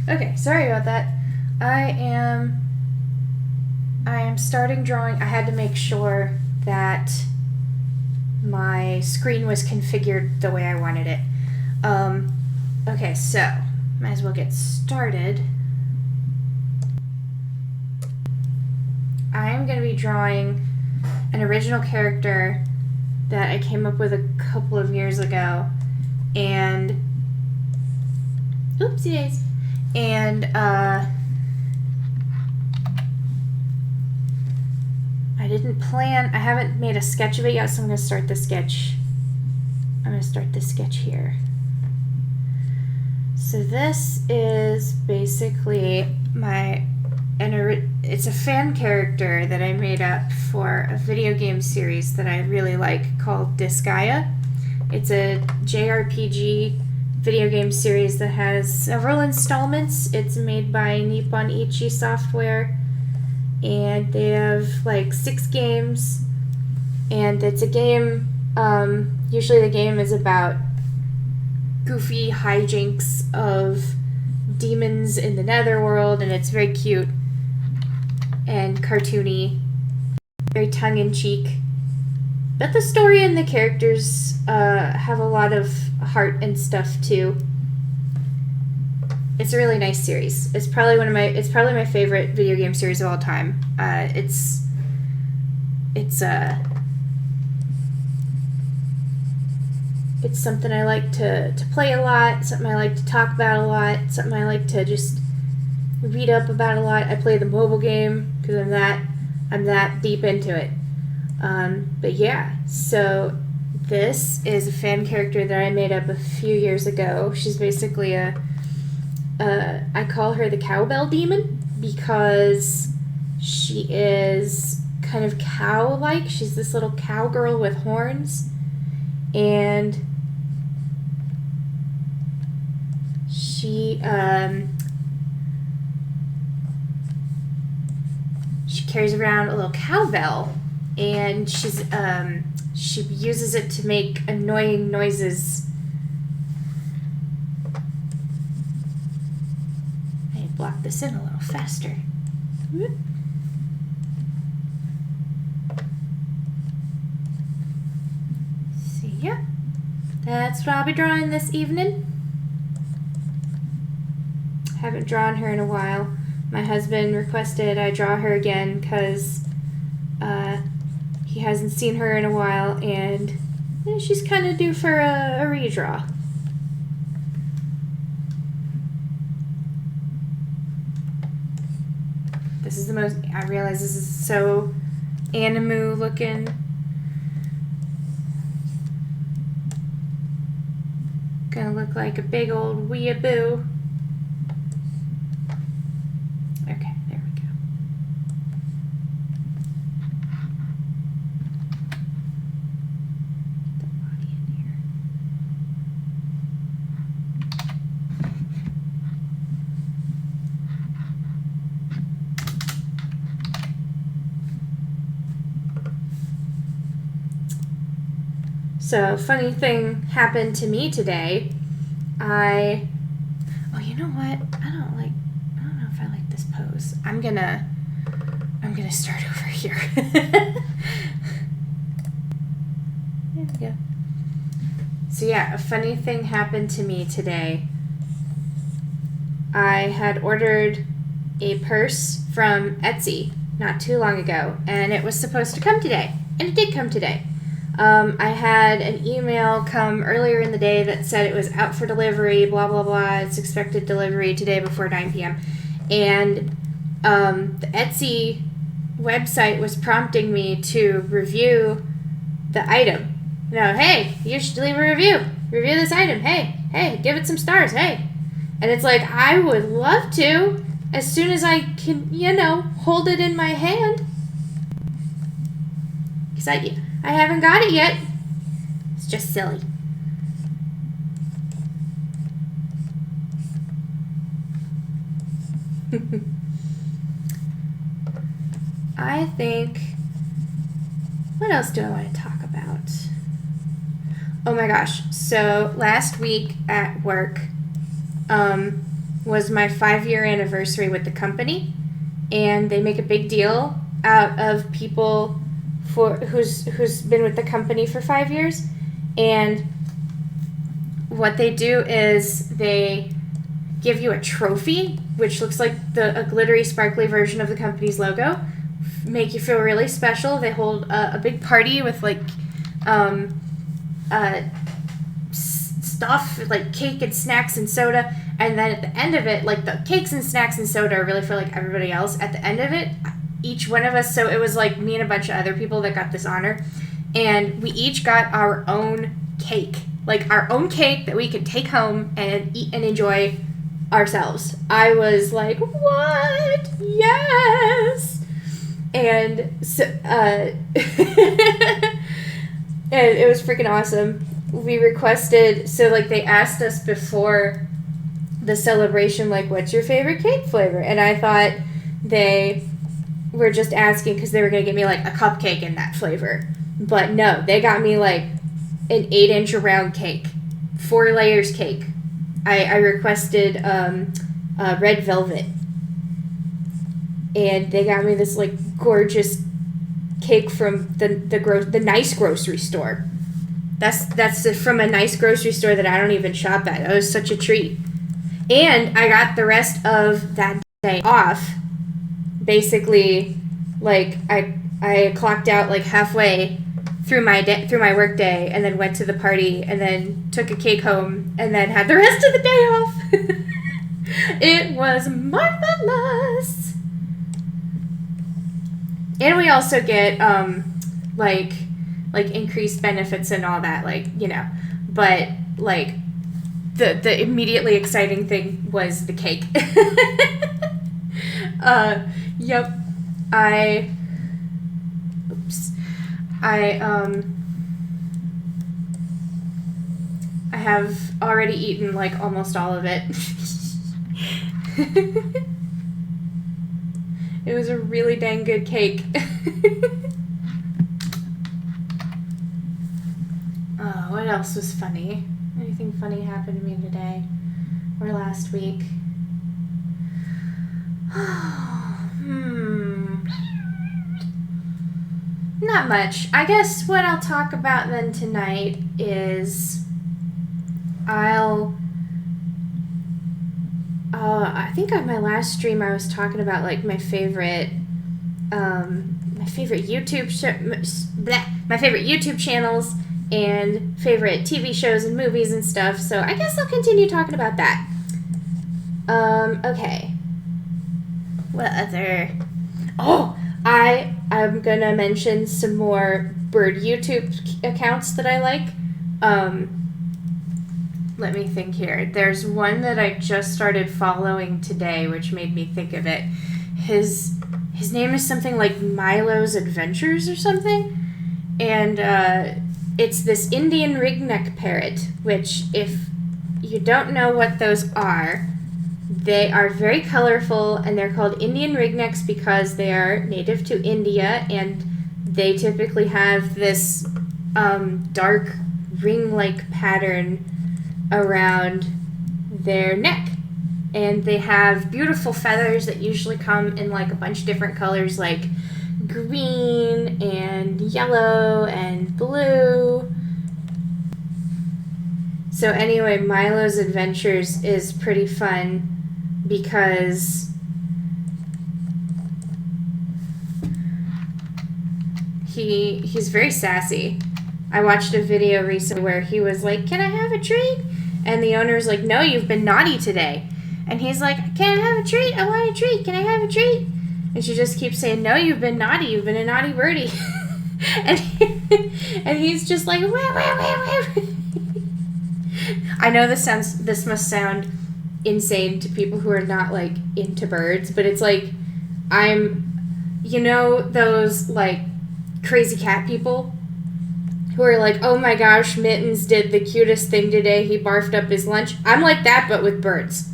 Okay, sorry about that. I am starting drawing. I had to make sure that my screen was configured the way I wanted it. Okay, so might as well get started. I am going to be drawing an original character that I came up with a couple of years ago, and oopsie days. And I didn't plan. I haven't made a sketch of it yet, so I'm going to start the sketch. I'm going to start this sketch here. So this is basically it's a fan character that I made up for a video game series that I really like called Disgaea. It's a JRPG video game series that has several installments. It's made by Nippon Ichi Software, and they have like 6 games, and it's a game, usually the game is about goofy hijinks of demons in the netherworld, and it's very cute and cartoony, very tongue-in-cheek. But the story and the characters have a lot of heart and stuff too. It's a really nice series. It's probably my favorite video game series of all time. It's something I like to play a lot, something I like to talk about a lot, something I like to just read up about a lot. I play the mobile game because I'm that deep into it. But yeah, so this is a fan character that I made up a few years ago. She's basically I call her the cowbell demon because she is kind of cow-like. She's this little cowgirl with horns, and she carries around a little cowbell, and she uses it to make annoying noises. I need to block this in a little faster. See ya. That's what I'll be drawing this evening. Haven't drawn her in a while. My husband requested I draw her again because he hasn't seen her in a while, and she's kind of due for a redraw. This is I realize this is so anime looking. Gonna look like a big old weeaboo. Okay, there we go. Get the body in here. So, funny thing happened to me today. Oh, you know what? I don't know if I like this pose. I'm gonna start over here. There we go. So yeah, a funny thing happened to me today. I had ordered a purse from Etsy not too long ago, and it was supposed to come today, and it did come today. I had an email come earlier in the day that said it was out for delivery, blah, blah, blah. It's expected delivery today before 9 p.m. And the Etsy website was prompting me to review the item. You know, hey, you should leave a review. Review this item. Hey, give it some stars. Hey. And it's like, I would love to as soon as I can, hold it in my hand. Because I haven't got it yet. It's just silly. I think, what else do I want to talk about? Oh my gosh. So last week at work, was my 5-year anniversary with the company, and they make a big deal out of people who's been with the company for 5 years. And what they do is they give you a trophy, which looks like a glittery, sparkly version of the company's logo. Make you feel really special. They hold a big party with like stuff like cake and snacks and soda, and then at the end of it, like the cakes and snacks and soda are really for like everybody else. At the end of it, each one of us, so it was like me and a bunch of other people that got this honor, and we each got our own cake, like our own cake that we could take home and eat and enjoy ourselves. I was like, what? Yes. And so and it was freaking awesome. We requested, so like they asked us before the celebration, like, what's your favorite cake flavor? And I thought they were just asking because they were going to give me like a cupcake in that flavor. But no, they got me like an 8-inch round cake, 4 layers cake. I requested red velvet, and they got me this like gorgeous cake from the nice grocery store. That's from a nice grocery store that I don't even shop at. It was such a treat. And I got the rest of that day off. Basically, like I clocked out like halfway through my work day, and then went to the party, and then took a cake home, and then had the rest of the day off. It was marvelous. And we also get like increased benefits and all that, like, you know, but like the immediately exciting thing was the cake. Yep. I have already eaten like almost all of it. It was a really dang good cake. Oh, what else was funny? Anything funny happened to me today or last week? Not much. I guess what I'll talk about then tonight is I think on my last stream I was talking about like my favorite YouTube my favorite YouTube channels and favorite TV shows and movies and stuff. So I guess I'll continue talking about that. Okay. What other? Oh, I'm gonna mention some more bird YouTube accounts that I like. Let me think here. There's one that I just started following today, which made me think of it. His name is something like Milo's Adventures or something, and it's this Indian ringneck parrot, which, if you don't know what those are, they are very colorful, and they're called Indian ringnecks because they are native to India, and they typically have this dark ring-like pattern around their neck. And they have beautiful feathers that usually come in like a bunch of different colors, like green and yellow and blue. So anyway, Milo's Adventures is pretty fun because he's very sassy. I watched a video recently where he was like, "Can I have a treat?" And the owner's like, "No, you've been naughty today." And he's like, "Can I have a treat? I want a treat. Can I have a treat?" And she just keeps saying, "No, you've been naughty. You've been a naughty birdie." and he's just like, "Wah, wah, wah, wah." I know this must sound insane to people who are not like into birds, but it's like you know those like crazy cat people who are like, "Oh my gosh, Mittens did the cutest thing today. He barfed up his lunch." I'm like that, but with birds.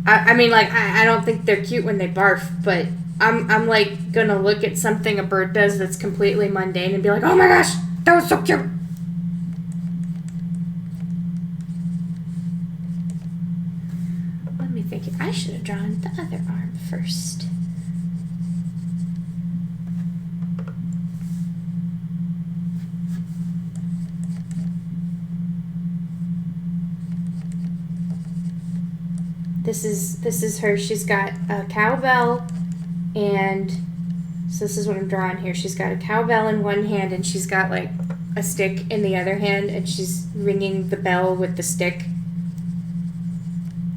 I mean, like, I don't think they're cute when they barf, but I'm like gonna look at something a bird does that's completely mundane and be like, "Oh my gosh, that was so cute." Let me thinking I should have drawn the other arm first. This is her. She's got a cowbell, and so this is what I'm drawing here. She's got a cowbell in one hand, and she's got like a stick in the other hand, and she's ringing the bell with the stick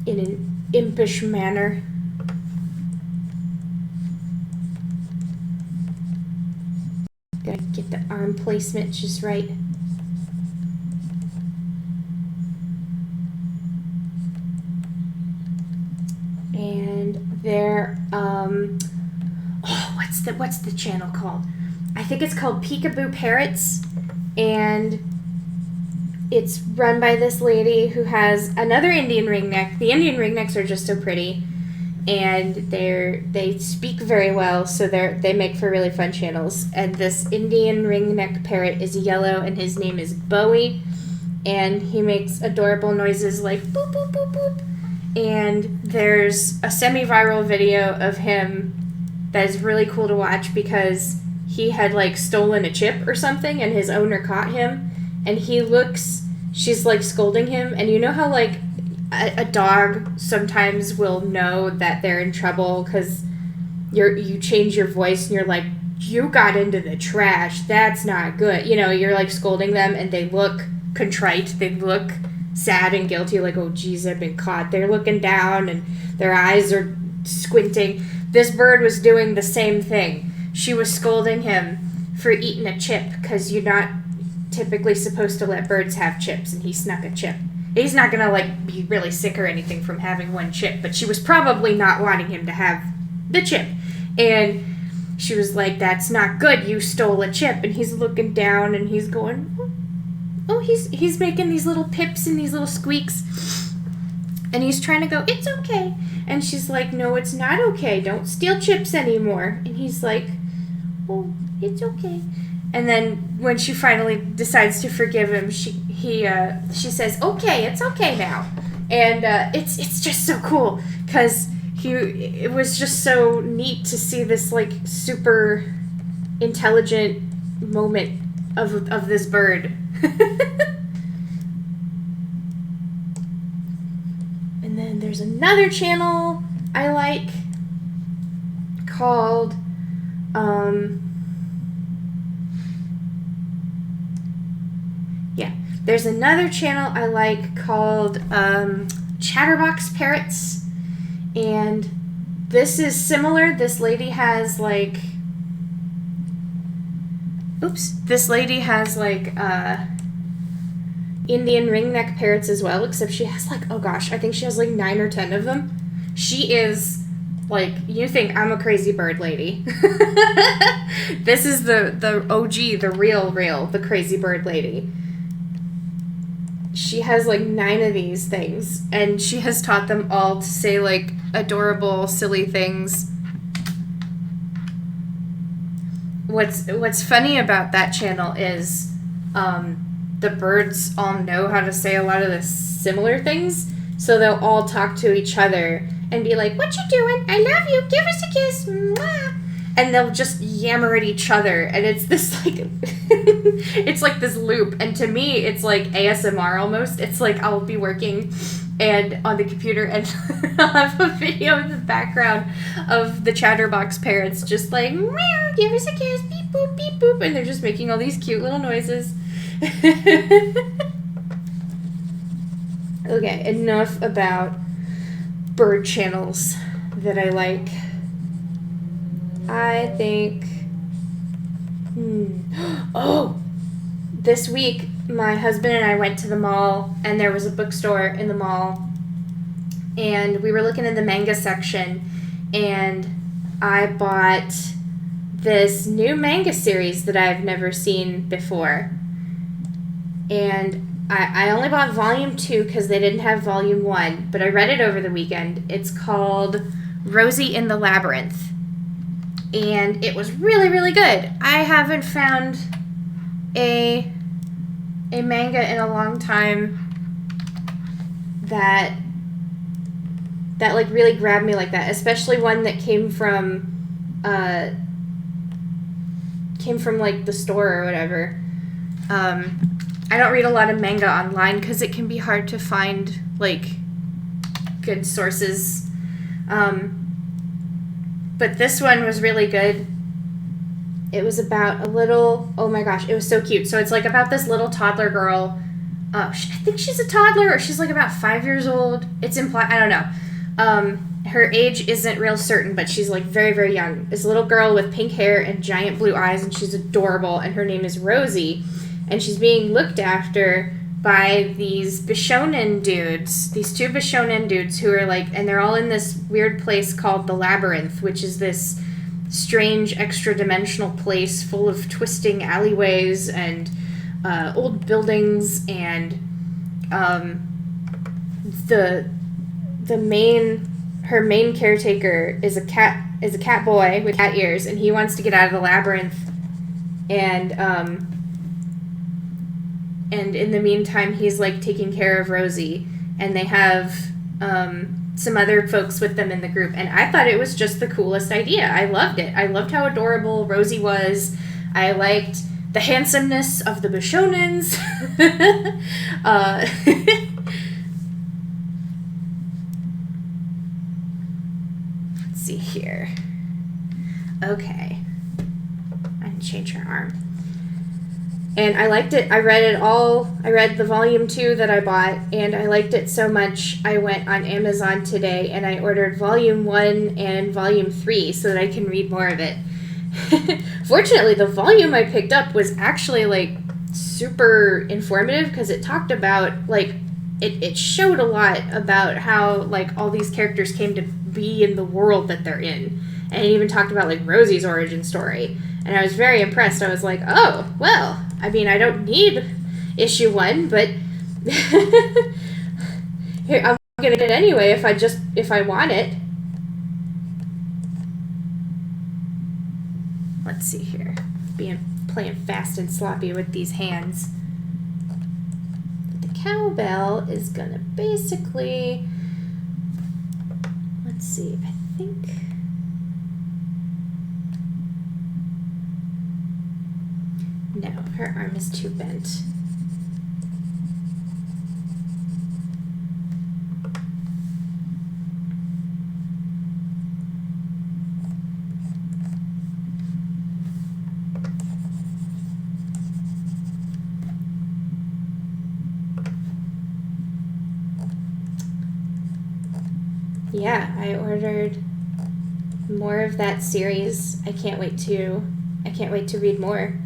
in an impish manner. Gotta get the arm placement just right. And there, what's the channel called? I think it's called Peekaboo Parrots, and it's run by this lady who has another Indian ringneck. The Indian ringnecks are just so pretty, and they speak very well, so they make for really fun channels. And this Indian ringneck parrot is yellow, and his name is Bowie, and he makes adorable noises like boop boop boop boop. And there's a semi-viral video of him that is really cool to watch because he had like stolen a chip or something, and his owner caught him, and she's like scolding him, and you know how like a dog sometimes will know that they're in trouble because you change your voice and you're like, you got into the trash, that's not good, you know, you're like scolding them, and they look contrite, they look sad and guilty, like, oh geez, I've been caught. They're looking down and their eyes are squinting. This bird was doing the same thing. She was scolding him for eating a chip because you're not typically supposed to let birds have chips, and he snuck a chip. He's not gonna like be really sick or anything from having one chip, but she was probably not wanting him to have the chip. And she was like, that's not good, you stole a chip. And he's looking down and he's going, oh, he's making these little pips and these little squeaks, and he's trying to go, it's okay. And she's like, no, it's not okay, don't steal chips anymore. And he's like, oh, it's okay. And then when she finally decides to forgive him, she says, okay, it's okay now. And it's just so cool because it was just so neat to see this like super intelligent moment of this bird. And then there's another channel I like called there's another channel I like called Chatterbox Parrots, and this is similar. This lady has like Indian ringneck parrots as well, except she has like, oh gosh, I think she has like 9 or 10 of them. She is like, you think I'm a crazy bird lady. This is the OG, the real, the crazy bird lady. She has like 9 of these things, and she has taught them all to say like adorable, silly things. What's funny about that channel is the birds all know how to say a lot of the similar things, so they'll all talk to each other and be like, what you doing? I love you. Give us a kiss. Mwah. And they'll just yammer at each other, and it's this like it's like this loop, and to me it's like ASMR almost. It's like I'll be working and on the computer, and I'll have a video in the background of the Chatterbox parrots just like, meow, give us a kiss, beep boop, beep boop, and they're just making all these cute little noises. Okay, enough about bird channels that I like. I think oh, this week my husband and I went to the mall, and there was a bookstore in the mall, and we were looking in the manga section, and I bought this new manga series that I've never seen before. And I only bought volume 2 because they didn't have volume 1, but I read it over the weekend. It's called Rosie in the Labyrinth, and it was really, really good. I haven't found a manga in a long time that that like really grabbed me like that, especially one that came from like the store or whatever. I don't read a lot of manga online because it can be hard to find like good sources. But this one was really good. It was about a little, oh my gosh, it was so cute. So it's like about this little toddler girl. I think she's a toddler, or she's like about 5 years old. It's implied, I don't know. Her age isn't real certain, but she's like very, very young. This little girl with pink hair and giant blue eyes, and she's adorable, and her name is Rosie. And she's being looked after by these Bishonen dudes, these two Bishonen dudes who are like, and they're all in this weird place called the Labyrinth, which is this strange extra-dimensional place full of twisting alleyways and old buildings, and her main caretaker is a cat boy with cat ears, and he wants to get out of the labyrinth, and in the meantime he's like taking care of Rosie, and they have some other folks with them in the group, and I thought it was just the coolest idea. I loved it. I loved how adorable Rosie was. I liked the handsomeness of the Bishonens. Let's see here. Okay. I can change her arm. And I liked it. I read it all. I read the volume 2 that I bought, and I liked it so much I went on Amazon today and I ordered volume 1 and volume 3 so that I can read more of it. Fortunately, the volume I picked up was actually like super informative because it talked about like it showed a lot about how like all these characters came to be in the world that they're in, and it even talked about like Rosie's origin story, and I was very impressed. I was like, oh well, I mean, I don't need issue 1, but here, I'm gonna get it anyway if I want it. Let's see here. Playing fast and sloppy with these hands. The cowbell is gonna basically, let's see, I think no, her arm is too bent. Yeah, I ordered more of that series. I can't wait to read more.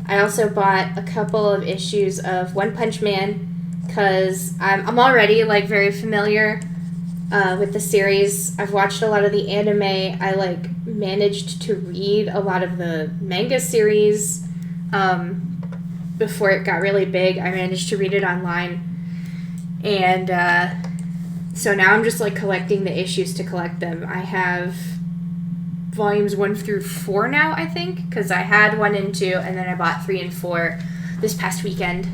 I also bought a couple of issues of One Punch Man because I'm already like very familiar with the series. I've watched a lot of the anime. I like managed to read a lot of the manga series before it got really big. I managed to read it online. And so now I'm just like collecting the issues to collect them. I have volumes 1 through 4 now, I think, because I had 1 and 2, and then I bought 3 and 4 this past weekend.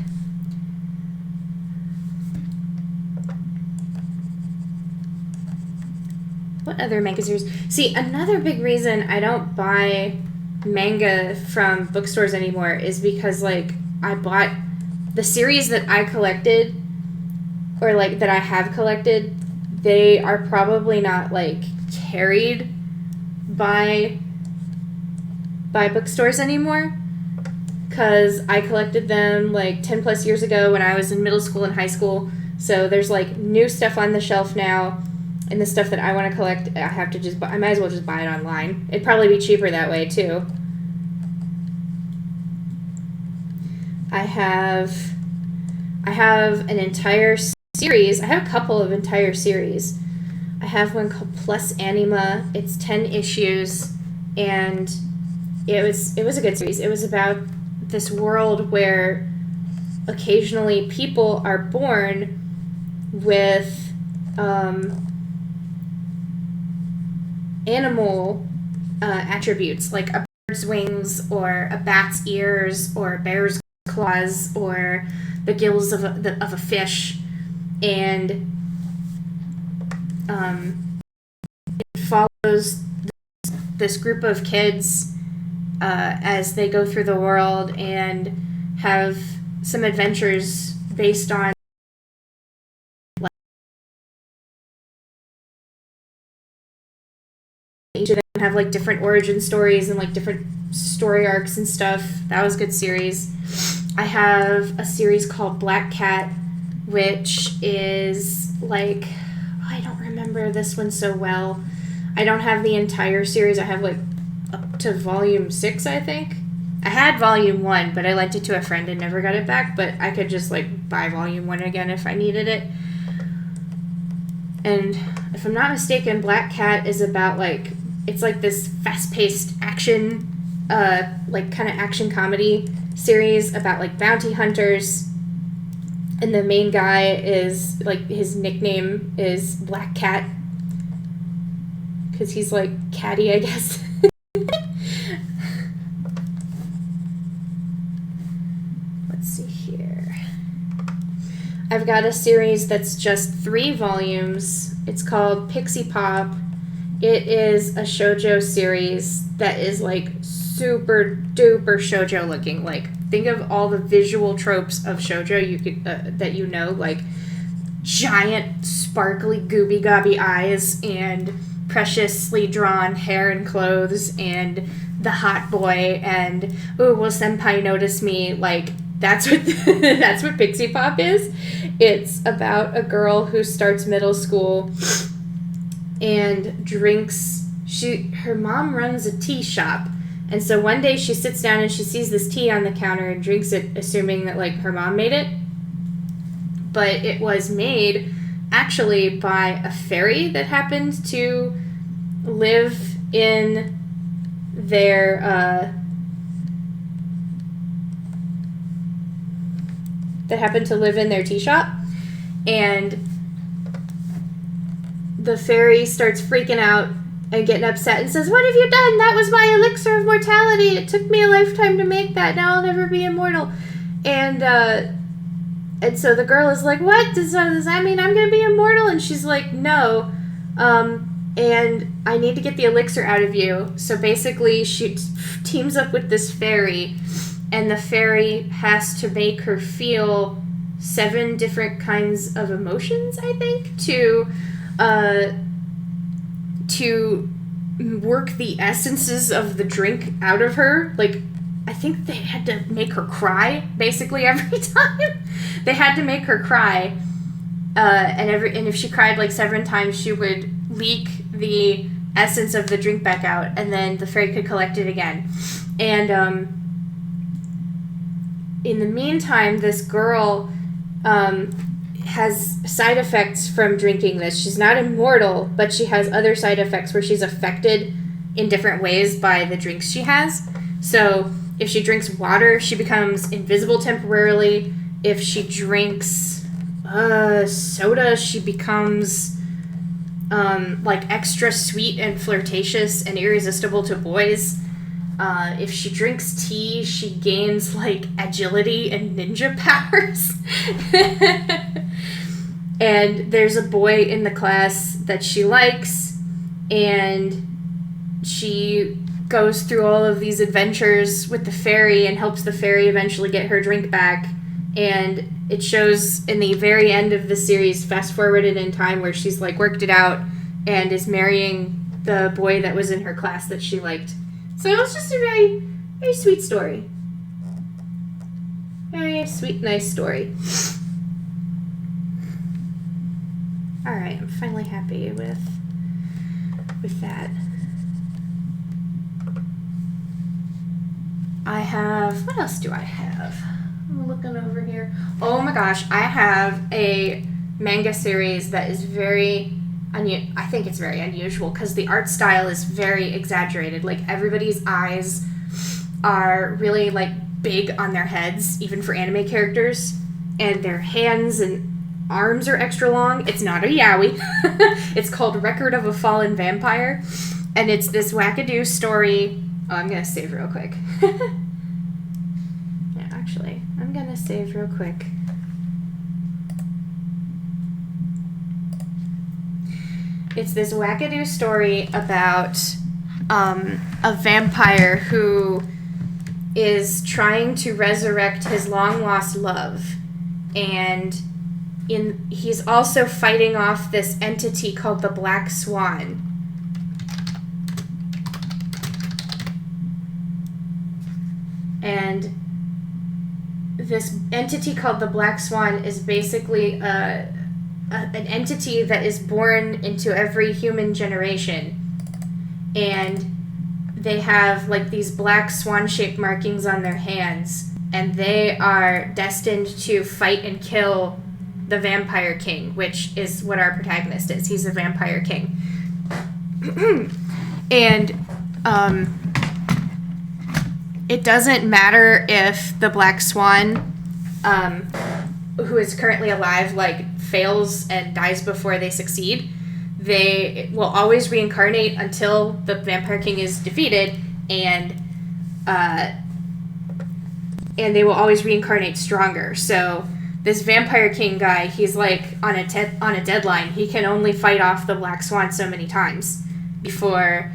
What other manga series? See, another big reason I don't buy manga from bookstores anymore is because like I bought the series that I collected, or like that I have collected, they are probably not like carried by bookstores anymore, because I collected them like 10 plus years ago when I was in middle school and high school. So there's like new stuff on the shelf now, and the stuff that I want to collect, I have to just buy. I might as well just buy it online. It'd probably be cheaper that way too. I have an entire series. I have a couple of entire series. I have one called Plus Anima. It's 10 issues, and it was a good series. It was about this world where occasionally people are born with animal attributes, like a bird's wings, or a bat's ears, or a bear's claws, or the gills of a fish. And it follows this group of kids as they go through the world and have some adventures based on each of them have like different origin stories and like different story arcs and stuff. That was a good series. I have a series called Black Cat, which is like, I don't remember this one so well. I don't have the entire series. I have like up to volume 6, I think. I had volume 1, but I lent it to a friend and never got it back, but I could just like buy volume 1 again if I needed it. And if I'm not mistaken, Black Cat is about like, it's like this fast-paced action, like kind of action comedy series about like bounty hunters. And the main guy is like, his nickname is Black Cat because he's like catty, I guess. Let's see here. I've got a series that's just 3 volumes. It's called Pixie Pop. It is a shoujo series that is like super duper shoujo looking. Like, think of all the visual tropes of shoujo you could that you know, like giant sparkly gooby gobby eyes and preciously drawn hair and clothes and the hot boy and ooh, will senpai notice me? Like, that's what that's what Pixie Pop is. It's about a girl who starts middle school and drinks. Her mom runs a tea shop, and so one day she sits down and she sees this tea on the counter and drinks it, assuming that like her mom made it. But it was made actually by a fairy that happened to live in their tea shop. And the fairy starts freaking out and getting upset and says, "What have you done? That was my elixir of mortality. It took me a lifetime to make that. Now I'll never be immortal." And so the girl is like, "What? Does that mean I'm going to be immortal?" And she's like, "No. And I need to get the elixir out of you." So basically she teams up with this fairy, and the fairy has to make her feel 7 different kinds of emotions, I think, to work the essences of the drink out of her. Like, I think they had to make her cry basically every time. They had to make her cry, and if she cried like 7 times, she would leak the essence of the drink back out, and then the fairy could collect it again. And in the meantime, this girl has side effects from drinking this. She's not immortal, but she has other side effects where she's affected in different ways by the drinks she has. So if she drinks water, she becomes invisible temporarily. If she drinks soda, she becomes like extra sweet and flirtatious and irresistible to boys. If she drinks tea, she gains like agility and ninja powers. And there's a boy in the class that she likes, and she goes through all of these adventures with the fairy and helps the fairy eventually get her drink back. And it shows in the very end of the series, fast forwarded in time, where she's like worked it out and is marrying the boy that was in her class that she liked. So it was just a very, very sweet story. Very sweet, nice story. Alright, I'm finally happy with that. I have, what else do I have? I'm looking over here. Oh my gosh, I have a manga series that is very I think it's very unusual because the art style is very exaggerated. Like, everybody's eyes are really like big on their heads, even for anime characters, and their hands and arms are extra long. It's not a yaoi. It's called Record of a Fallen Vampire, and it's this wackadoo story. Oh, I'm gonna save real quick. Yeah, actually, I'm gonna save real quick. It's this wackadoo story about a vampire who is trying to resurrect his long-lost love. And he's also fighting off this entity called the Black Swan. And this entity called the Black Swan is basically an entity that is born into every human generation. And they have like these black swan-shaped markings on their hands. And they are destined to fight and kill the Vampire King, which is what our protagonist is. He's a Vampire King. And it doesn't matter if the Black Swan, who is currently alive, like fails and dies before they succeed. They will always reincarnate until the Vampire King is defeated, and they will always reincarnate stronger. So this Vampire King guy, he's like on a deadline. He can only fight off the Black Swan so many times before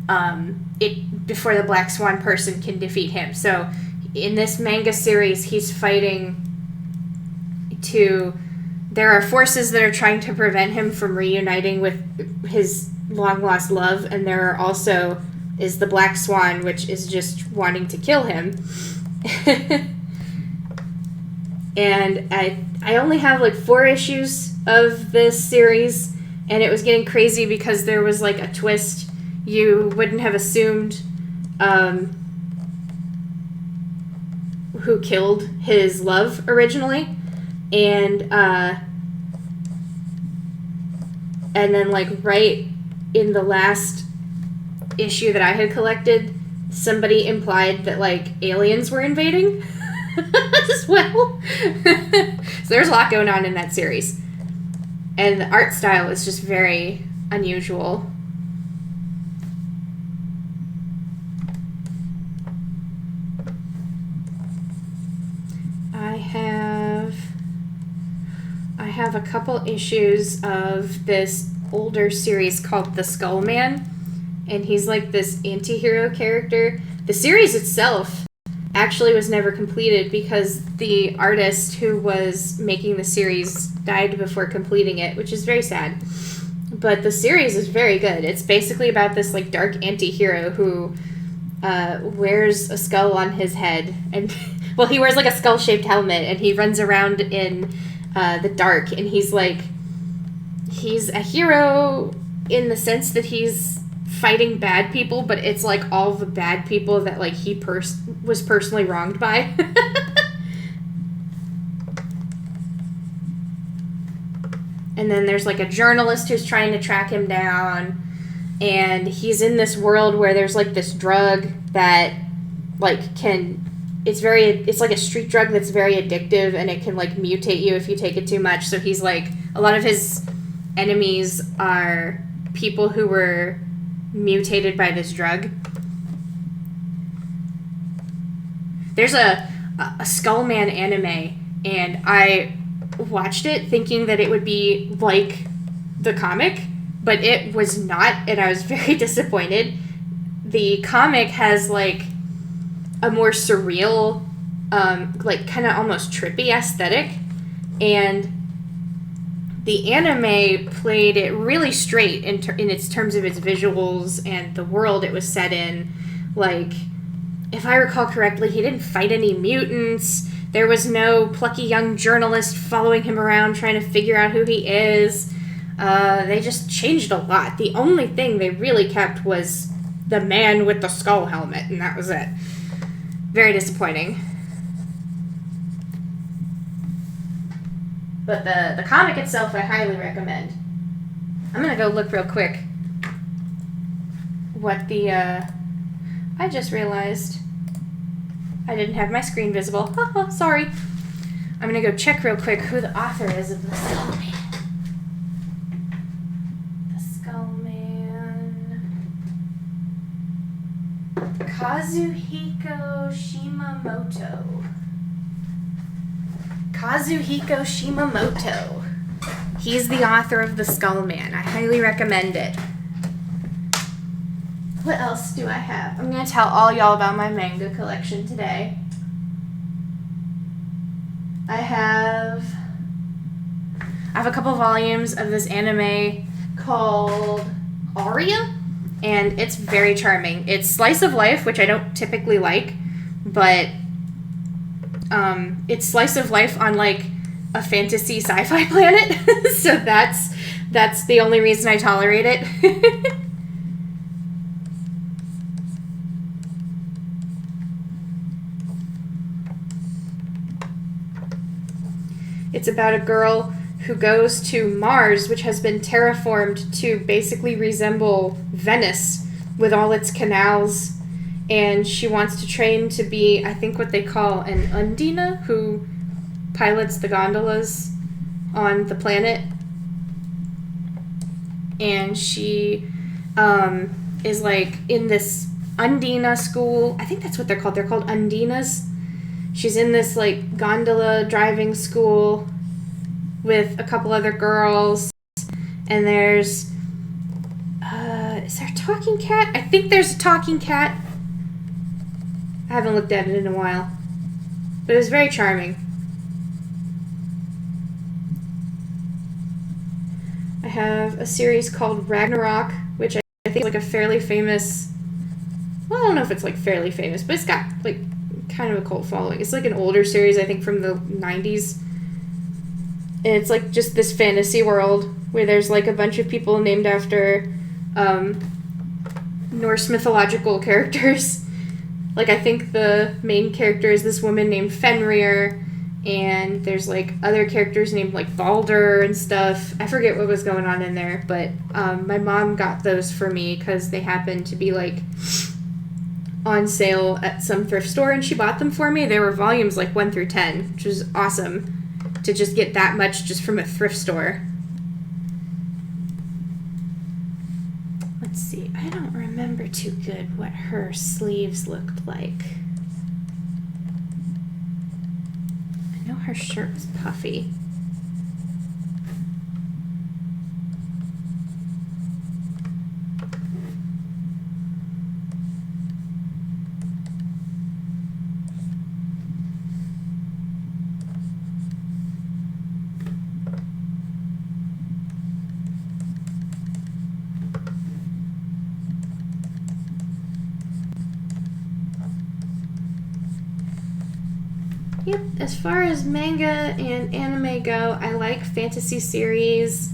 the Black Swan person can defeat him. So in this manga series, he's fighting there are forces that are trying to prevent him from reuniting with his long-lost love, and there are also is the Black Swan, which is just wanting to kill him. And I only have like 4 issues of this series, and it was getting crazy because there was like a twist you wouldn't have assumed who killed his love originally. And then like right in the last issue that I had collected, somebody implied that like aliens were invading as well. So there's a lot going on in that series. And the art style is just very unusual. I have a couple issues of this older series called The Skull Man, and he's like this anti-hero character. The series itself actually was never completed because the artist who was making the series died before completing it, which is very sad. But the series is very good. It's basically about this like dark anti-hero who wears a skull on his head, and well, he wears like a skull-shaped helmet, and he runs around in the dark, and he's a hero in the sense that he's fighting bad people, but it's like all the bad people that like he was personally wronged by. And then there's like a journalist who's trying to track him down, and he's in this world where there's like this drug that like it's like a street drug that's very addictive, and it can like mutate you if you take it too much. So he's like, a lot of his enemies are people who were mutated by this drug. There's a Skullman anime, and I watched it thinking that it would be like the comic, but it was not, and I was very disappointed. The comic has like a more surreal, like kind of almost trippy aesthetic, and the anime played it really straight in its terms of its visuals and the world it was set in. Like, if I recall correctly, he didn't fight any mutants. There was no plucky young journalist following him around trying to figure out who he is. They just changed a lot. The only thing they really kept was the man with the skull helmet, and that was it. Very disappointing. But the comic itself, I highly recommend. I'm going to go look real quick what the... I just realized I didn't have my screen visible. Sorry. I'm going to go check real quick who the author is of The Skull Man. The Skull Man. Kazuhiko Shimamoto. He's the author of The Skull Man. I highly recommend it. What else do I have? I'm going to tell all y'all about my manga collection today. I have a couple volumes of this anime called Aria, and it's very charming. It's slice of life, which I don't typically like, but it's slice of life on like a fantasy sci-fi planet. So that's the only reason I tolerate it. It's about a girl who goes to Mars, which has been terraformed to basically resemble Venice with all its canals, and she wants to train to be, I think, what they call an Undina, who pilots the gondolas on the planet. And she is like in this Undina school. I think that's what they're called. They're called Undinas. She's in this like gondola driving school with a couple other girls, and there's is there a talking cat? I think there's a talking cat. I haven't looked at it in a while, but it was very charming. I have a series called Ragnarok, which I think is like a fairly famous, well, I don't know if it's like fairly famous, but it's got like kind of a cult following. It's like an older series, I think, from the 90s. And it's like just this fantasy world where there's like a bunch of people named after Norse mythological characters. Like, I think the main character is this woman named Fenrir, and there's like other characters named like Balder and stuff. I forget what was going on in there, but my mom got those for me because they happened to be like on sale at some thrift store, and she bought them for me. They were volumes like 1 through 10, which was awesome to just get that much just from a thrift store. Let's see, I don't remember too good what her sleeves looked like. I know her shirt was puffy. Yep, as far as manga and anime go, I like fantasy series.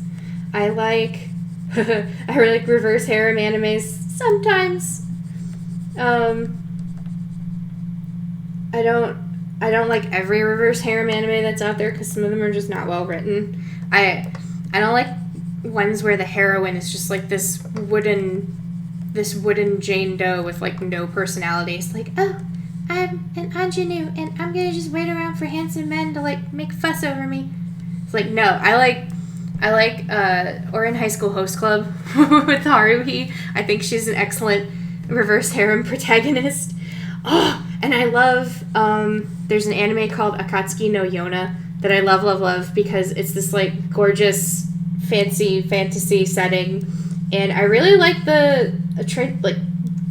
I like I really like reverse harem animes sometimes. I don't like every reverse harem anime that's out there because some of them are just not well written. I don't like ones where the heroine is just like this wooden Jane Doe with like no personality. It's like, oh, I'm an ingenue, and I'm gonna just wait around for handsome men to like make fuss over me. It's like, no, I like or in High School Host Club with Haruhi. I think she's an excellent reverse harem protagonist. Oh, and I love there's an anime called Akatsuki no Yona that I love because it's this like gorgeous fancy fantasy setting, and I really like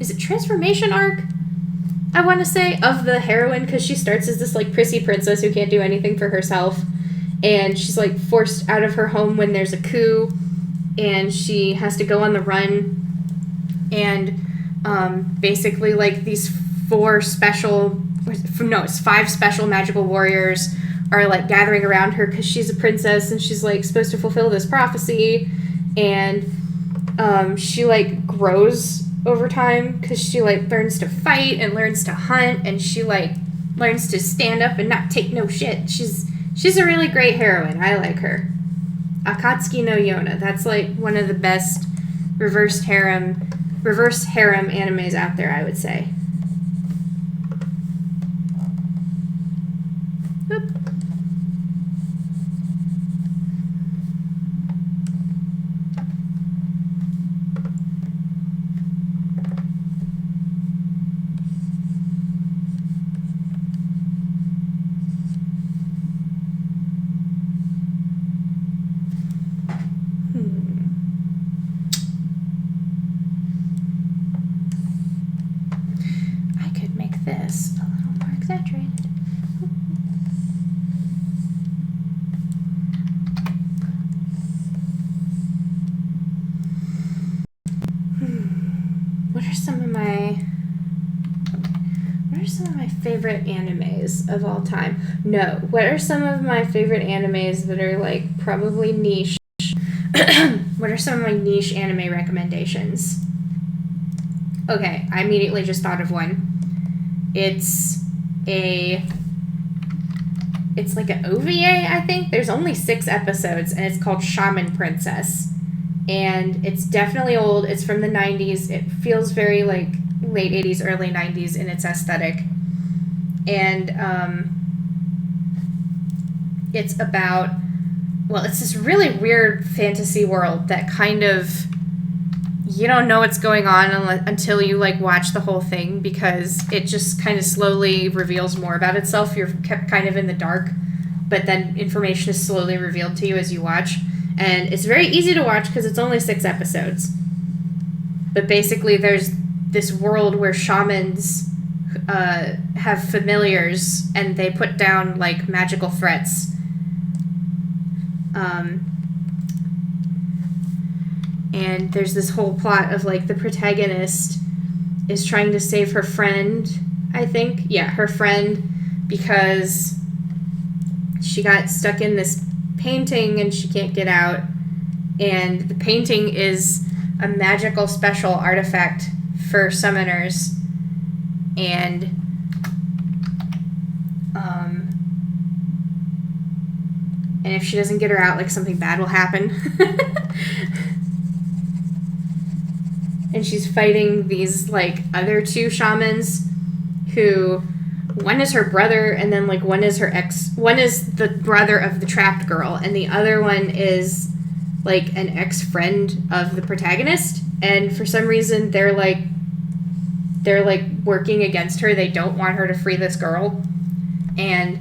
is it transformation arc, I want to say, of the heroine, because she starts as this like prissy princess who can't do anything for herself, and she's like forced out of her home when there's a coup, and she has to go on the run, and basically like these 5 special magical warriors are like gathering around her because she's a princess and she's like supposed to fulfill this prophecy, and she like grows over time because she like learns to fight and learns to hunt, and she like learns to stand up and not take no shit. She's a really great heroine. I like her. Akatsuki no Yona. That's like one of the best reverse harem animes out there, I would say. Oop. favorite animes of all time. No. What are some of my favorite animes that are, like, probably niche? What are some of my niche anime recommendations? Okay, I immediately just thought of one. It's like an OVA, I think. There's only 6 episodes, and it's called Shaman Princess. And it's definitely old. It's from the 90s. It feels very, like, late 80s, early 90s in its aesthetic. And it's about... Well, it's this really weird fantasy world that kind of... You don't know what's going on until you, like, watch the whole thing, because it just kind of slowly reveals more about itself. You're kept kind of in the dark, but then information is slowly revealed to you as you watch. And it's very easy to watch because it's only 6 episodes. But basically there's this world where shamans have familiars, and they put down, like, magical threats. And there's this whole plot of, like, the protagonist is trying to save her friend, I think. Yeah, her friend, because she got stuck in this painting and she can't get out. And the painting is a magical special artifact for summoners. And if she doesn't get her out, like, something bad will happen. And she's fighting these, like, other 2 shamans who... One is her brother, and then, like, one is her ex... One is the brother of the trapped girl, and the other one is, like, an ex-friend of the protagonist. And for some reason, they're working against her. They don't want her to free this girl. And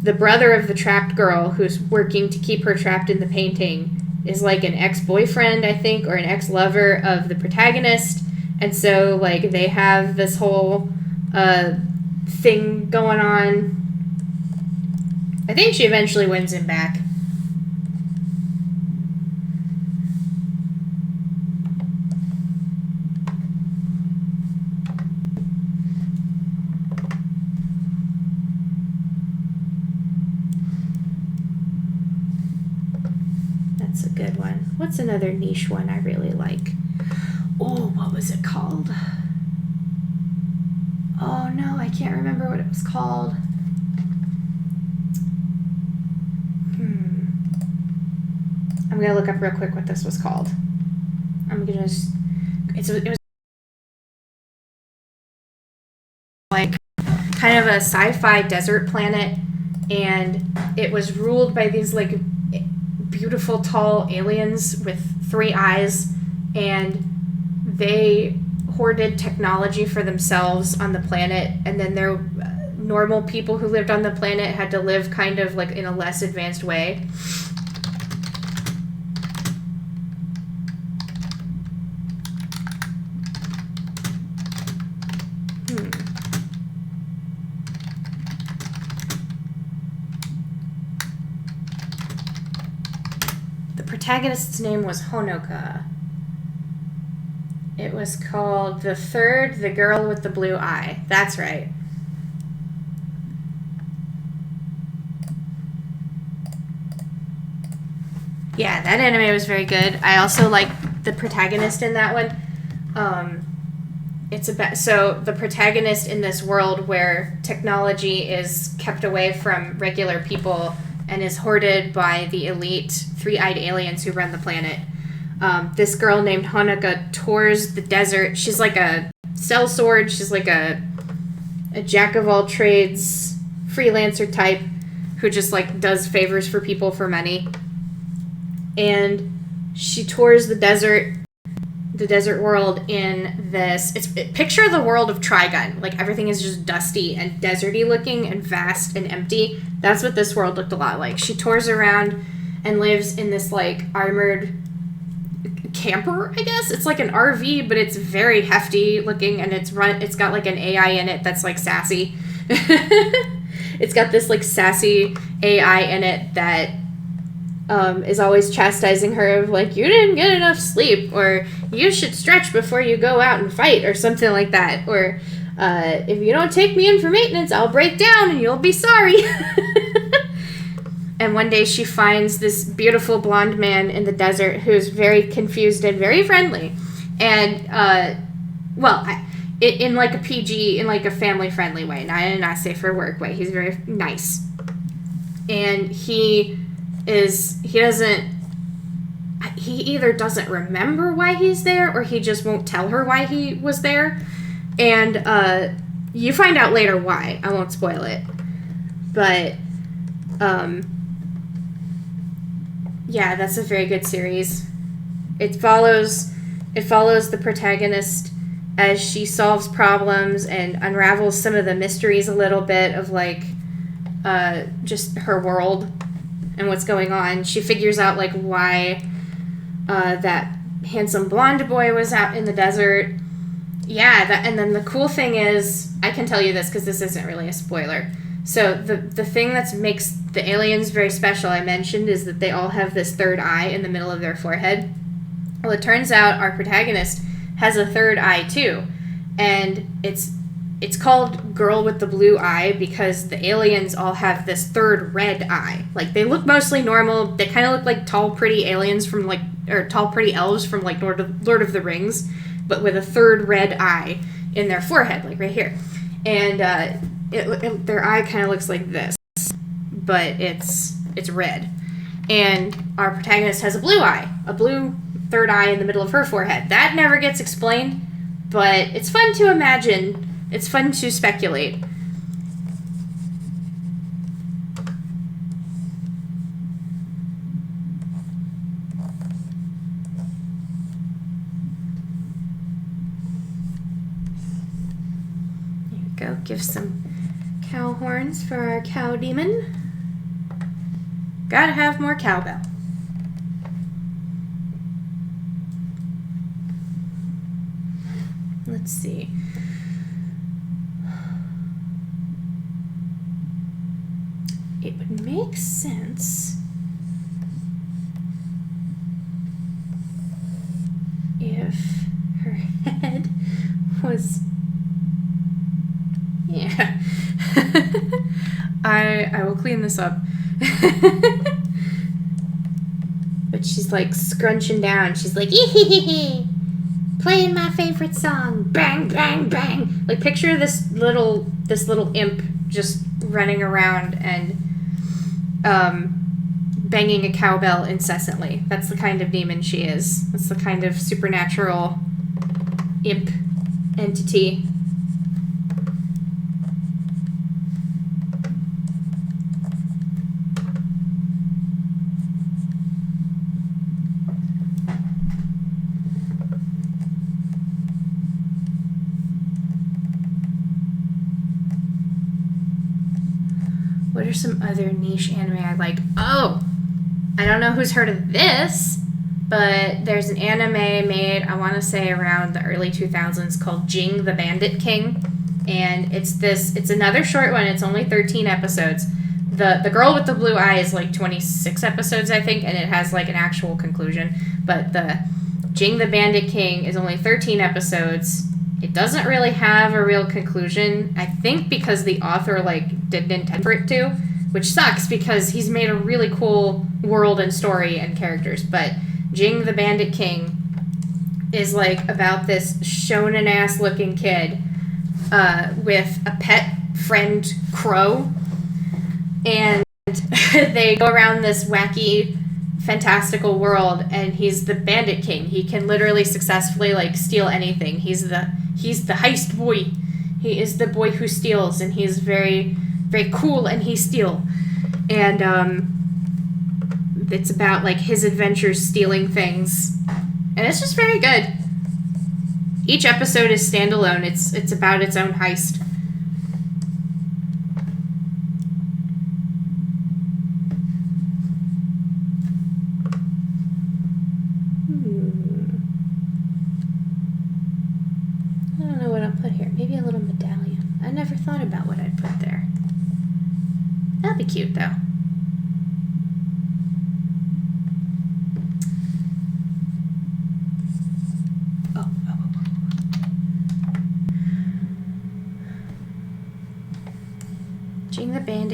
the brother of the trapped girl, who's working to keep her trapped in the painting, is, like, an ex-boyfriend, I think, or an ex-lover of the protagonist. And so, like, they have this whole thing going on. I think she eventually wins him back. That's a good one. What's another niche one I really like? Oh, what was it called? Oh, no, I can't remember what it was called. I'm going to look up real quick what this was called. I'm going to just... It was like kind of a sci-fi desert planet, and it was ruled by these, like, beautiful, tall aliens with 3 eyes, and they hoarded technology for themselves on the planet, and then their normal people who lived on the planet had to live kind of, like, in a less advanced way. The protagonist's name was Honoka. It was called The Third, The Girl with the Blue Eye. That's right. Yeah, that anime was very good. I also like the protagonist in that one. It's about... So, the protagonist in this world where technology is kept away from regular people and is hoarded by the elite 3-eyed aliens who run the planet. This girl named Honoka tours the desert. She's like a sellsword. She's like a jack-of-all-trades freelancer type who just, like, does favors for people for money. And she tours the desert world in this... Picture the world of Trigun. Like, everything is just dusty and deserty looking and vast and empty. That's what this world looked a lot like. She tours around and lives in this, like, armored camper, I guess. It's like an RV, but it's very hefty looking, and it's got, like, an AI in it that's, like, sassy. It's got this, like, sassy AI in it that is always chastising her of, like, you didn't get enough sleep, or you should stretch before you go out and fight, or something like that. Or If you don't take me in for maintenance, I'll break down and you'll be sorry. And one day she finds this beautiful blonde man in the desert who's very confused and very friendly. And, in like a PG, in like a family-friendly way, not in a safe for work way. He's very nice. And he either doesn't remember why he's there or he just won't tell her why he was there. And you find out later why. I won't spoil it. But, yeah, that's a very good series. It follows the protagonist as she solves problems and unravels some of the mysteries a little bit of, like, just her world and what's going on. She figures out, like, why that handsome blonde boy was out in the desert. Yeah, and then the cool thing is, I can tell you this because this isn't really a spoiler. So the thing that makes the aliens very special, I mentioned, is that they all have this third eye in the middle of their forehead. Well, it turns out our protagonist has a third eye too, and it's called Girl with the Blue Eye because the aliens all have this third red eye. Like, they look mostly normal. They kind of look like tall, pretty aliens from, like, or tall, pretty elves from, like, Lord of the Rings, but with a third red eye in their forehead, like right here. And their eye kind of looks like this, but it's red. And our protagonist has a blue eye, a blue third eye in the middle of her forehead. That never gets explained, but it's fun to imagine. It's fun to speculate. Here we go. Give some cow horns for our cow demon. Gotta have more cowbell. Let's see. It would make sense if her head was... Yeah. I will clean this up. But she's like scrunching down. She's like, ee-hee-hee-hee, playing my favorite song. Bang, bang, bang. Like, picture this little imp just running around and banging a cowbell incessantly. That's the kind of demon she is. That's the kind of supernatural imp entity. What are some other niche anime I like? Oh, I don't know who's heard of this, but there's an anime made, I want to say around the early 2000s, called Jing the Bandit King. And it's another short one. It's only 13 episodes. The Girl with the Blue Eye is like 26 episodes, I think, and it has like an actual conclusion. But the Jing the Bandit King is only 13 episodes. It doesn't really have a real conclusion, I think, because the author, like, didn't intend for it to, which sucks because he's made a really cool world and story and characters. But Jing the Bandit King is, like, about this shonen-ass looking kid with a pet friend crow, and they go around this wacky, fantastical world, and he's the bandit king. He can literally successfully, like, steal anything. He's the heist boy. He is the boy who steals, and he's very, very cool, and he steal. And it's about, like, his adventures stealing things, and it's just very good. Each episode is standalone. It's about its own heist. Maybe a little medallion. I never thought about what I'd put there. That'd be cute, though.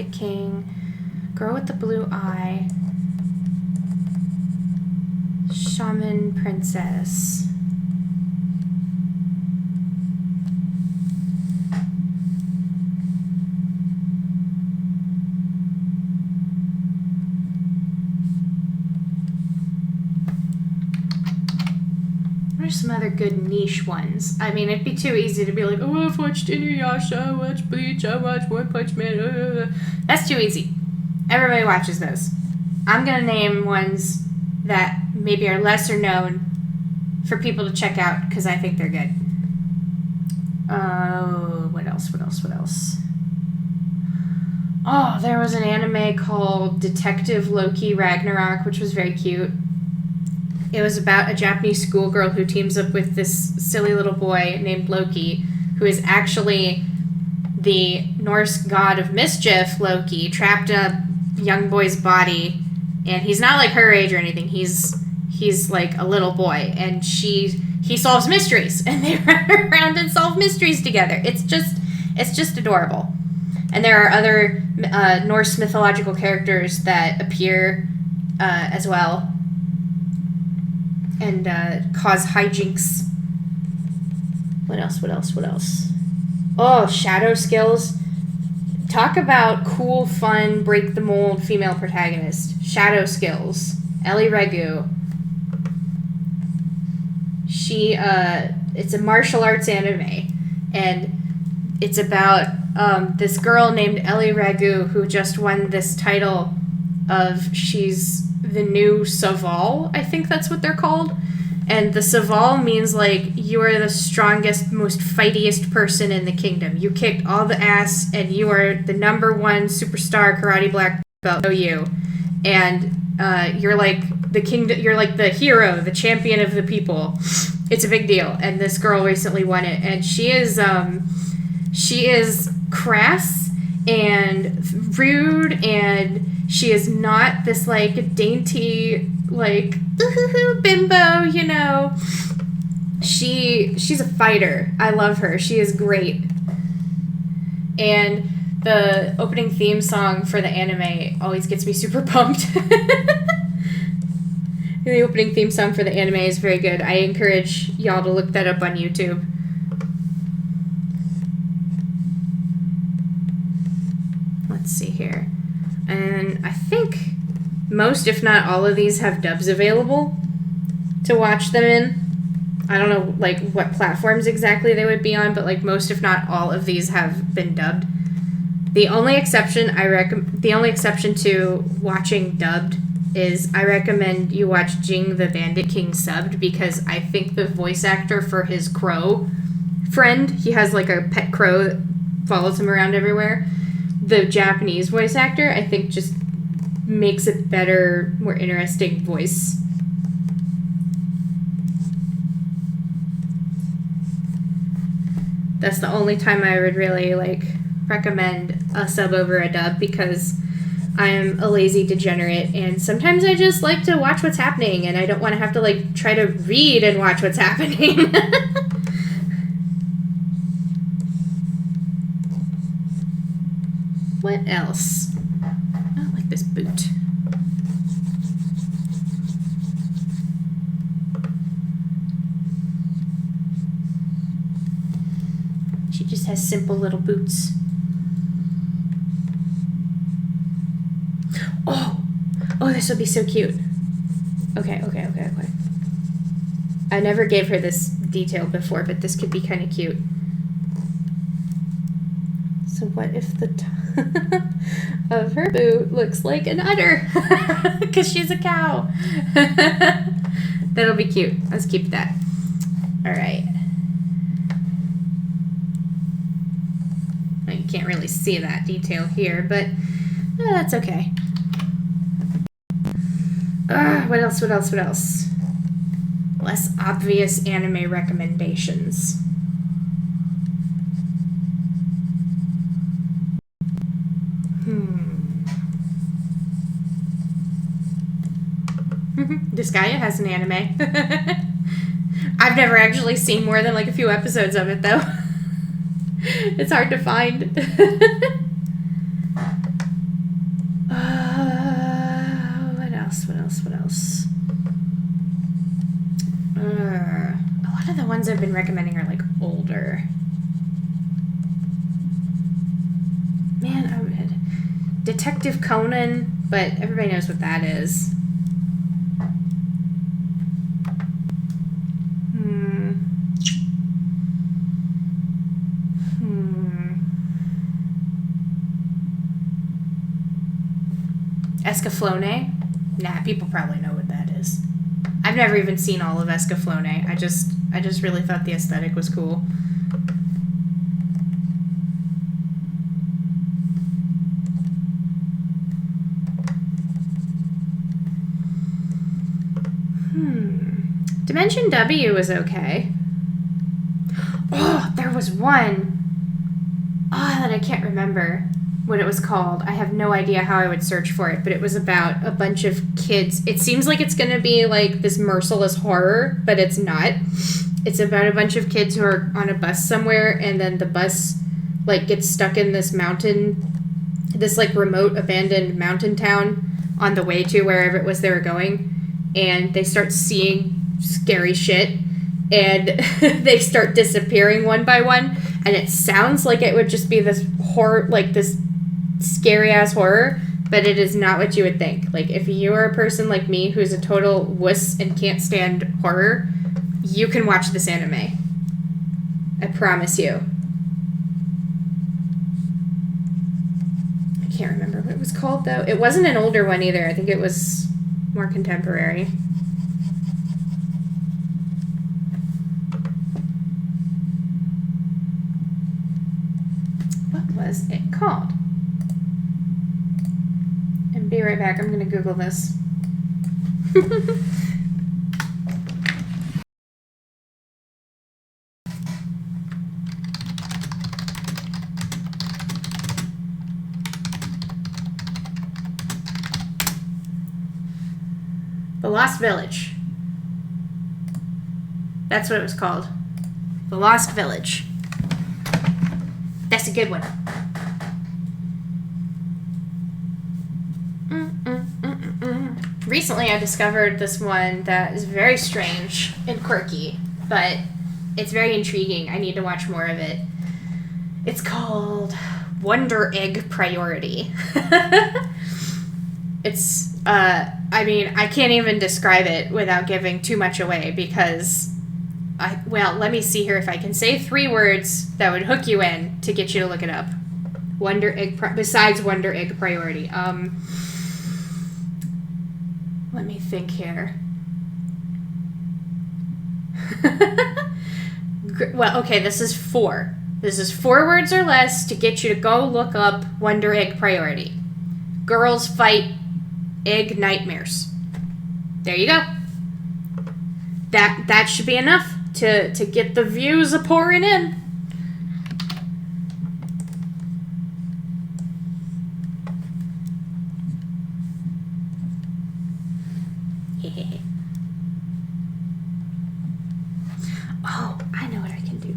Bandit King, Girl with the Blue Eye, Shaman Princess. What are some other good niche ones? I mean, it'd be too easy to be like, oh, I've watched Inuyasha, I watched Bleach, I watched One Punch Man. That's too easy. Everybody watches those. I'm going to name ones that maybe are lesser known for people to check out because I think they're good. What else? Oh, there was an anime called Detective Loki Ragnarok, which was very cute. It was about a Japanese schoolgirl who teams up with this silly little boy named Loki, who is actually the Norse god of mischief, Loki, trapped in a young boy's body. And he's not like her age or anything. He's like a little boy. And he solves mysteries. And they run around and solve mysteries together. It's just adorable. And there are other Norse mythological characters that appear as well. And cause hijinks. What else? Oh, shadow skills. Talk about cool, fun, break the mold female protagonist. Shadow skills. Ellie Regu. It's a martial arts anime. And it's about this girl named Ellie Regu who just won this title of she's the new Saval, I think that's what they're called. And the Saval means like you are the strongest, most fightiest person in the kingdom. You kicked all the ass and you are the number one superstar karate black belt. You. And you're like the kingdom, you're like the hero, the champion of the people. It's a big deal. And this girl recently won it. And she is crass and rude, and she is not this, like, dainty, like, bimbo, you know. She's a fighter. I love her. She is great. And the opening theme song for the anime always gets me super pumped. The opening theme song for the anime is very good. I encourage y'all to look that up on YouTube. Let's see here. And I think most, if not all of these have dubs available to watch them in. I don't know, like, what platforms exactly they would be on, but, like, most, if not all of these have been dubbed. The only exception to watching dubbed is I recommend you watch Jing the Bandit King subbed, because I think the voice actor for his crow friend, he has, like, a pet crow that follows him around everywhere. The Japanese voice actor, I think, just makes a better, more interesting voice. That's the only time I would really, like, recommend a sub over a dub, because I'm a lazy degenerate, and sometimes I just like to watch what's happening, and I don't want to have to, like, try to read and watch what's happening. What else? I don't like this boot. She just has simple little boots. Oh, this would be so cute. Okay. I never gave her this detail before, but this could be kind of cute. So what if the top of her boot looks like an udder? Because she's a cow. That'll be cute. Let's keep that. All right. You can't really see that detail here, but that's okay. What else? Less obvious anime recommendations. Disgaea has an anime. I've never actually seen more than like a few episodes of it, though. It's hard to find. else? A lot of the ones I've been recommending are like older. Man, Detective Conan, but everybody knows what that is. Escaflowne? Nah, people probably know what that is. I've never even seen all of Escaflowne. I just really thought the aesthetic was cool. Dimension W was okay. Oh, there was one. Oh, that I can't remember what it was called. I have no idea how I would search for it, but it was about a bunch of kids. It seems like it's going to be like this merciless horror, but it's not. It's about a bunch of kids who are on a bus somewhere, and then the bus like gets stuck in this mountain, this like remote abandoned mountain town on the way to wherever it was they were going, and they start seeing scary shit, and they start disappearing one by one, and it sounds like it would just be this horror, like this scary ass horror, but it is not what you would think. Like, if you're a person like me who's a total wuss and can't stand horror, you can watch this anime. I promise you. I can't remember what it was called, though. It wasn't an older one either. I think it was more contemporary. What was it called? And be right back. I'm going to Google this. The Lost Village. That's what it was called. The Lost Village. That's a good one. Recently I discovered this one that is very strange and quirky, but it's very intriguing. I need to watch more of it. It's called Wonder Egg Priority. It's, I mean, I can't even describe it without giving too much away because, well, let me see here if I can say 3 words that would hook you in to get you to look it up. Wonder Egg, besides Wonder Egg Priority. Let me think here. Well, okay, this is 4. This is 4 words or less to get you to go look up Wonder Egg Priority. Girls fight egg nightmares. There you go. That should be enough to get the views a-pouring in. Oh, I know what I can do.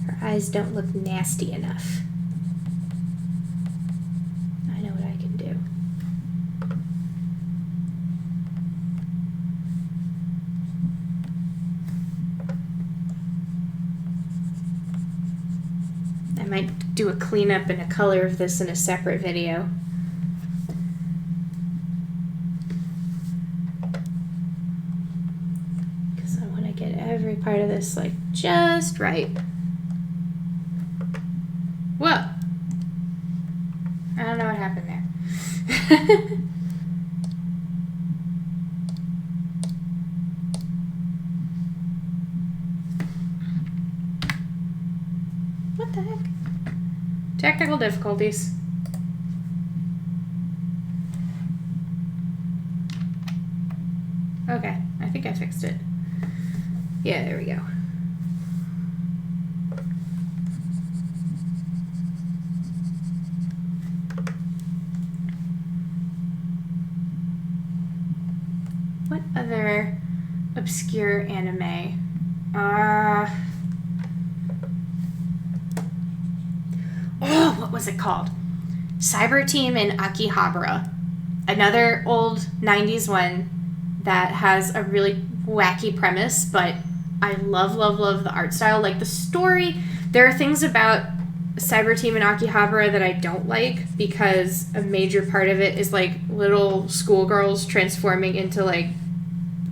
Her eyes don't look nasty enough. I know what I can do. I might do a cleanup and a color of this in a separate video. Because I want to get every part of this, like, just right. Whoa! I don't know what happened there. What the heck? Technical difficulties. Okay, I think I fixed it. Yeah, there we go. What other obscure anime? Oh, what was it called? Cyber Team in Akihabara. Another old 90s one that has a really wacky premise, but I love the art style. Like, the story, there are things about Cyber Team and Akihabara that I don't like, because a major part of it is, like, little schoolgirls transforming into, like,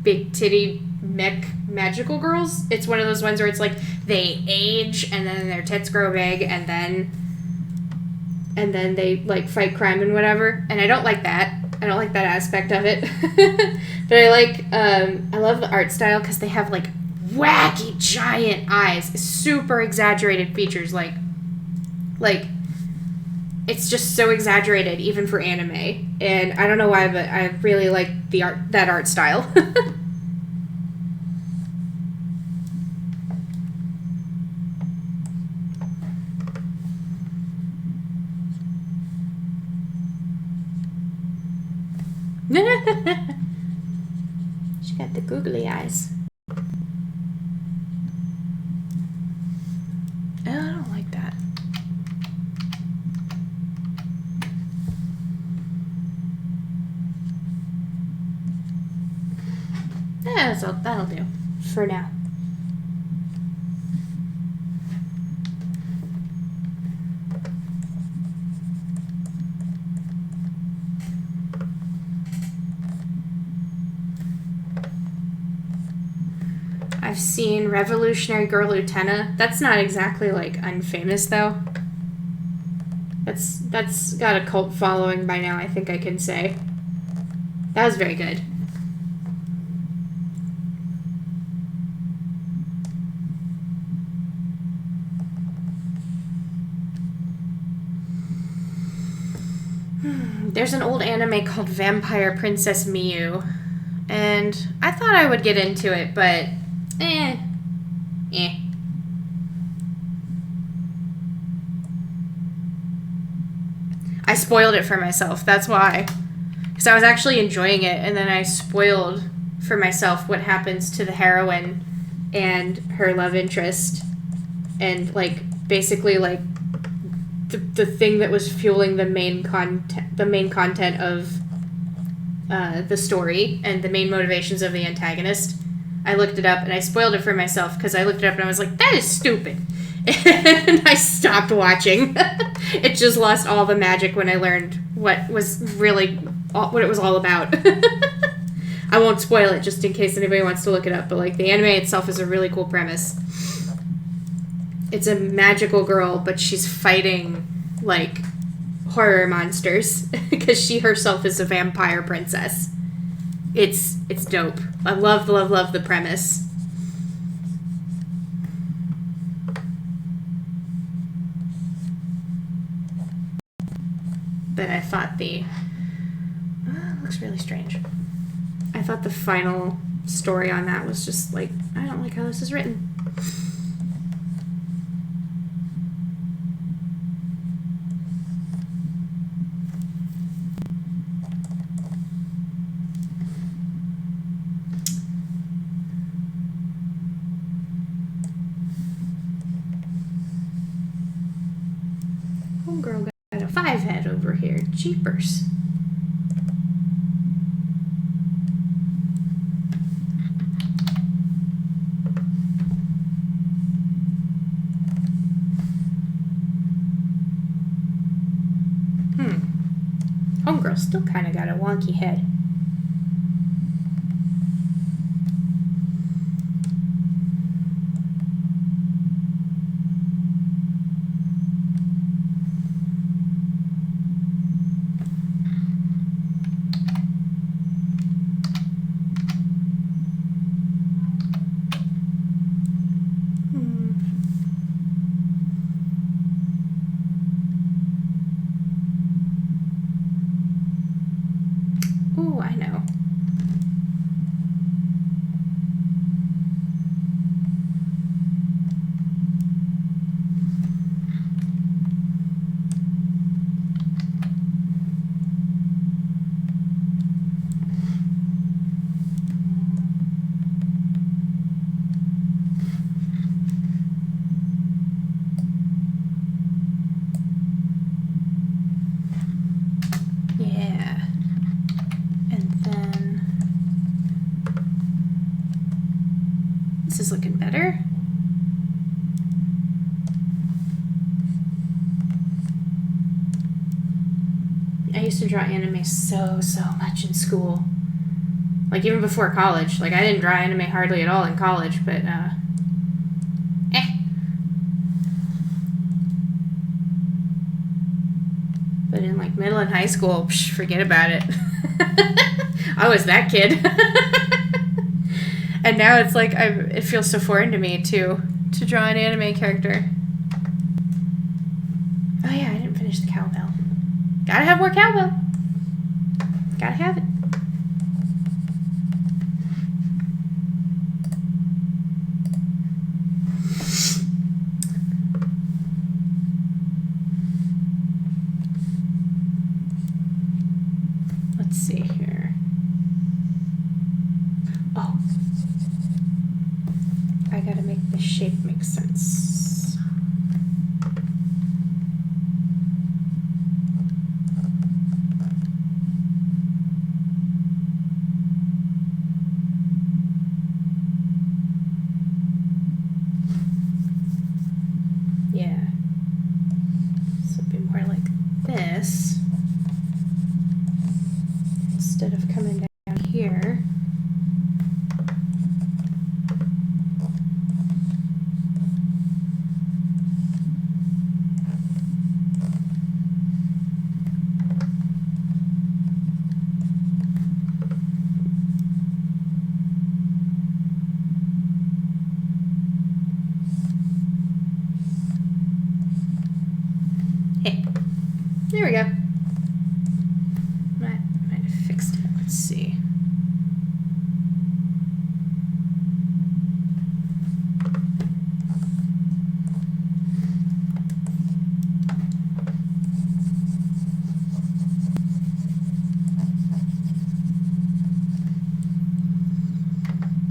big titty mech magical girls. It's one of those ones where it's, like, they age, and then their tits grow big, and then they, like, fight crime and whatever. And I don't like that. I don't like that aspect of it. But I love the art style, because they have, like, wacky giant eyes, super exaggerated features, like it's just so exaggerated even for anime, and I don't know why, but I really like that art style. She got the googly eyes. I don't like that. Yeah, that'll do for now. I've seen Revolutionary Girl Utena. That's not exactly, like, unfamous, though. That's got a cult following by now, I think I can say. That was very good. There's an old anime called Vampire Princess Miyu, and I thought I would get into it, but eh. I spoiled it for myself, that's why. Because I was actually enjoying it, and then I spoiled for myself what happens to the heroine and her love interest, and, like, basically, like, the thing that was fueling the main content of the story and the main motivations of the antagonist. I looked it up, and I spoiled it for myself, because I looked it up and I was like, that is stupid. And I stopped watching. It just lost all the magic when I learned what it was all about. I won't spoil it just in case anybody wants to look it up, but, like, the anime itself is a really cool premise. It's a magical girl, but she's fighting, like, horror monsters because she herself is a vampire princess. It's dope. I love the premise. But I thought looks really strange. I thought the final story on that was just like, I don't like how this is written. Homegirl got a 5 head over here. Jeepers. Homegirl still kind of got a wonky head. Ooh, This is looking better. I used to draw anime so much in school. Like, even before college. Like, I didn't draw anime hardly at all in college, but, But in, like, middle and high school, forget about it. I was that kid. And now it's like, it feels so foreign to me, to draw an anime character. Oh, yeah, I didn't finish the cowbell. Gotta have more cowbell. Gotta have it. Let's see here. Oh. I gotta make the shape make sense. Yeah. So it'd be more like this. Instead of coming down here. Hey, there we go. Might have fixed it. Let's see.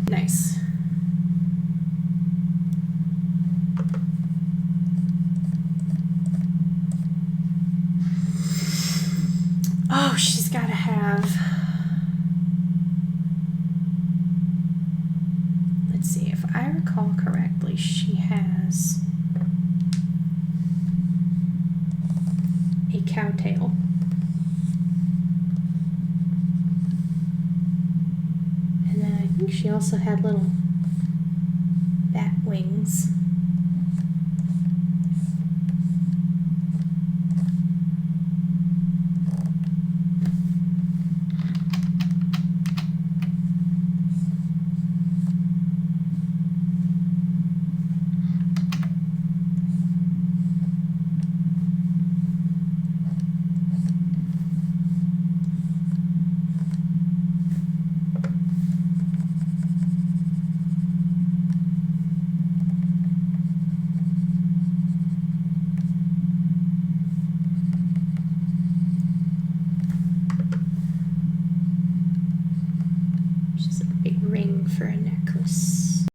Nice. Oh, she's got to have... Let's see, if I recall correctly, she has a cow tail. And then I think she also had little bat wings. For a necklace.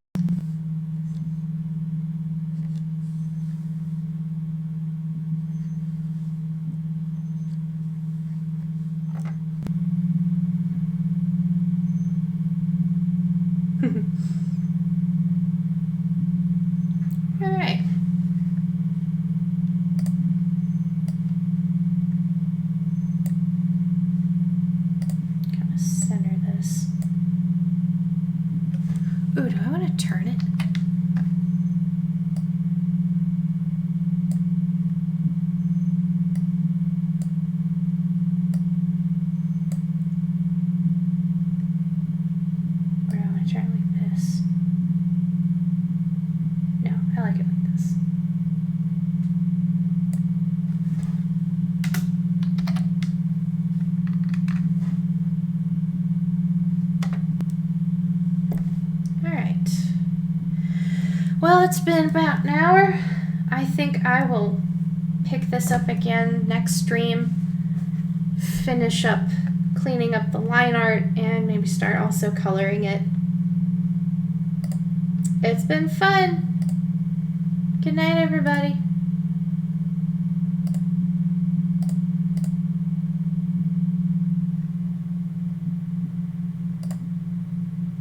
All right. Kind of center this. Ooh, do I want to turn it? Or do I want to try it like this? No, I like it like this. Well, it's been about an hour. I think I will pick this up again next stream, finish up cleaning up the line art, and maybe start also coloring it. It's been fun. Good night, everybody.